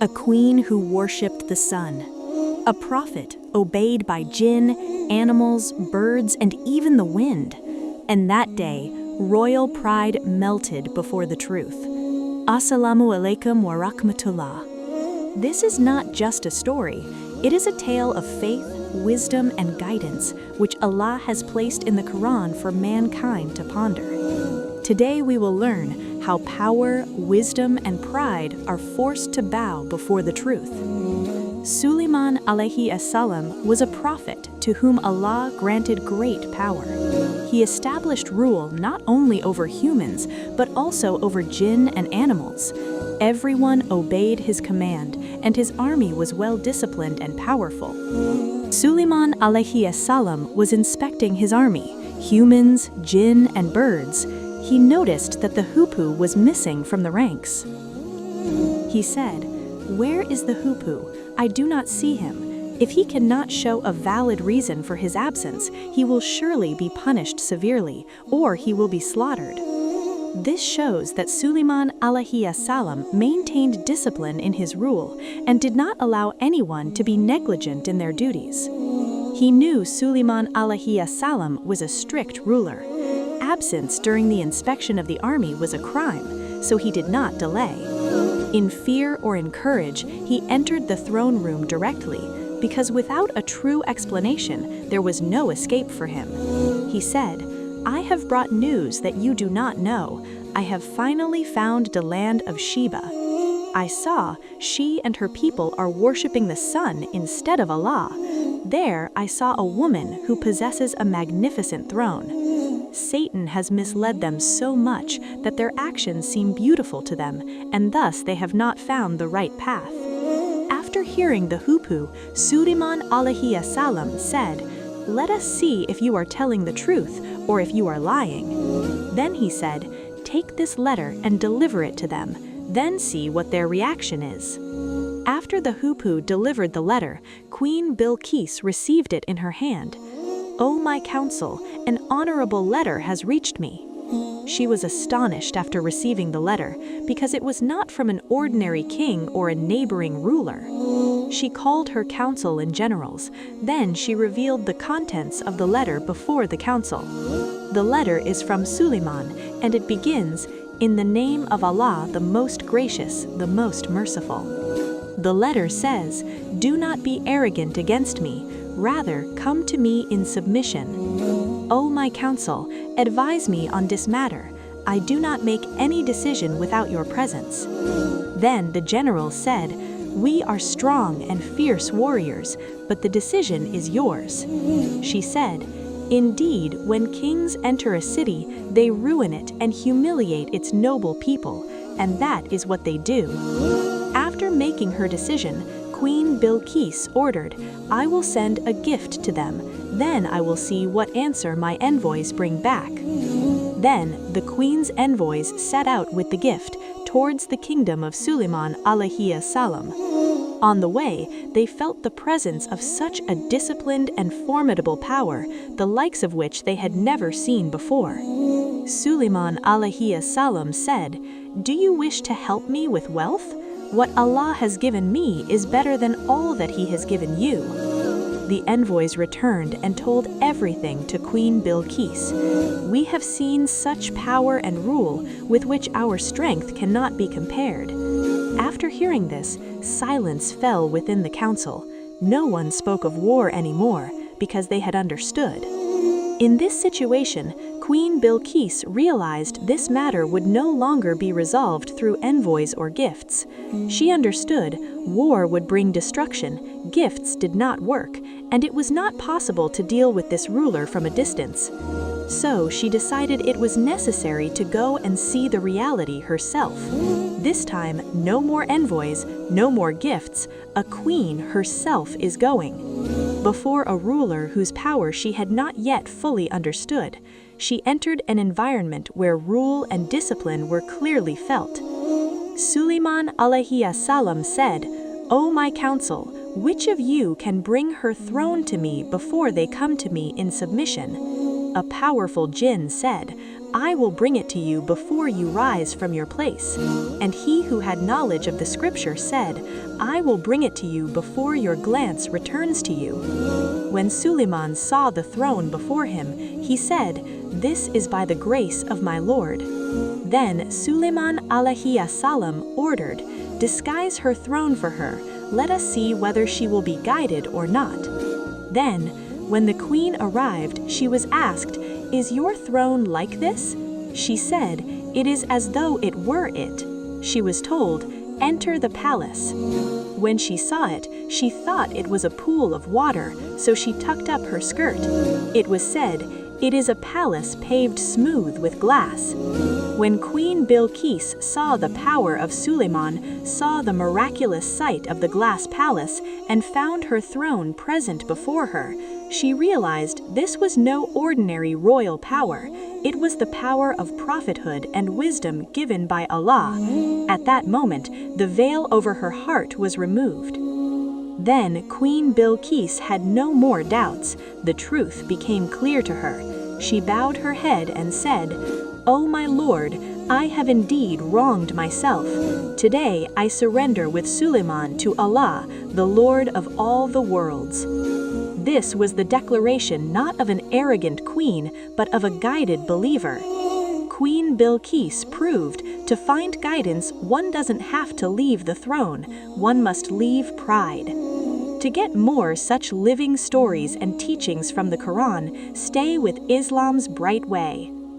a queen who worshipped the sun, a prophet obeyed by jinn, animals, birds, and even the wind. And that day, royal pride melted before the truth. Assalamu alaikum wa rahmatullah. This is not just a story, it is a tale of faith, wisdom, and guidance which Allah has placed in the Quran for mankind to ponder. Today we will learn how power, wisdom, and pride are forced to bow before the truth. Sulaiman alayhi as-salam was a prophet to whom Allah granted great power. He established rule not only over humans, but also over jinn and animals. Everyone obeyed his command, and his army was well disciplined and powerful. Sulaiman alayhi as-salam was inspecting his army, humans, jinn, and birds. He noticed that the hoopoe was missing from the ranks. He said, "Where is the hoopoe? I do not see him. If he cannot show a valid reason for his absence, he will surely be punished severely, or he will be slaughtered." This shows that Sulaiman alayhi as-salam maintained discipline in his rule and did not allow anyone to be negligent in their duties. He knew Sulaiman alayhi as-salam was a strict ruler. Absence during the inspection of the army was a crime, so he did not delay. In fear or in courage, he entered the throne room directly, because without a true explanation, there was no escape for him. He said, "I have brought news that you do not know. I have finally found the land of Sheba. I saw she and her people are worshipping the sun instead of Allah. There I saw a woman who possesses a magnificent throne. Satan has misled them so much that their actions seem beautiful to them, and thus they have not found the right path." After hearing the hoopoe, Sulaiman alayhi as-salam said, "Let us see if you are telling the truth or if you are lying." Then he said, "Take this letter and deliver it to them, then see what their reaction is." After the hoopoe delivered the letter, Queen Bilqis received it in her hand. "O my counsel, an honorable letter has reached me." She was astonished after receiving the letter, because it was not from an ordinary king or a neighboring ruler. She called her council and generals. Then she revealed the contents of the letter before the council. The letter is from Sulaiman, and it begins, "In the name of Allah, the most gracious, the most merciful." The letter says, "Do not be arrogant against me. Rather, come to me in submission. O my counsel, advise me on this matter. I do not make any decision without your presence." Then the general said, "We are strong and fierce warriors, but the decision is yours." She said, "Indeed, when kings enter a city, they ruin it and humiliate its noble people, and that is what they do." After making her decision, Queen Bilqis ordered, "I will send a gift to them, then I will see what answer my envoys bring back." Then the queen's envoys set out with the gift towards the kingdom of Sulaiman alayhi as-salam. On the way, they felt the presence of such a disciplined and formidable power, the likes of which they had never seen before. Sulaiman alayhi as-salam said, "Do you wish to help me with wealth? What Allah has given me is better than all that He has given you." The envoys returned and told everything to Queen Bilqis. "We have seen such power and rule with which our strength cannot be compared." After hearing this, silence fell within the council. No one spoke of war anymore, because they had understood. In this situation, Queen Bilqis realized this matter would no longer be resolved through envoys or gifts. She understood war would bring destruction, gifts did not work, and it was not possible to deal with this ruler from a distance. So she decided it was necessary to go and see the reality herself. This time, no more envoys, no more gifts, a queen herself is going. Before a ruler whose power she had not yet fully understood, she entered an environment where rule and discipline were clearly felt. Sulaiman alayhi as-salam said, "O my counsel, which of you can bring her throne to me before they come to me in submission?" A powerful jinn said, I will bring it to you before you rise from your place." And he who had knowledge of the scripture said, "I will bring it to you before your glance returns to you." When Sulaiman saw the throne before him, he said, "This is by the grace of my Lord." Then Sulaiman alayhi salam ordered, "Disguise her throne for her. Let us see whether she will be guided or not." Then, when the queen arrived, she was asked, "Is your throne like this?" She said, "It is as though it were it." She was told, "Enter the palace." When she saw it, she thought it was a pool of water, so she tucked up her skirt. It was said, "It is a palace paved smooth with glass." When Queen Bilqis saw the power of Sulaiman, saw the miraculous sight of the glass palace, and found her throne present before her, she realized this was no ordinary royal power. It was the power of prophethood and wisdom given by Allah. At that moment, the veil over her heart was removed. Then Queen Bilqis had no more doubts. The truth became clear to her. She bowed her head and said, "O my Lord, I have indeed wronged myself. Today I surrender with Sulaiman to Allah, the Lord of all the worlds." This was the declaration not of an arrogant queen, but of a guided believer. Queen Bilqis proved, to find guidance, one doesn't have to leave the throne, one must leave pride. To get more such living stories and teachings from the Quran, stay with Islam's bright way.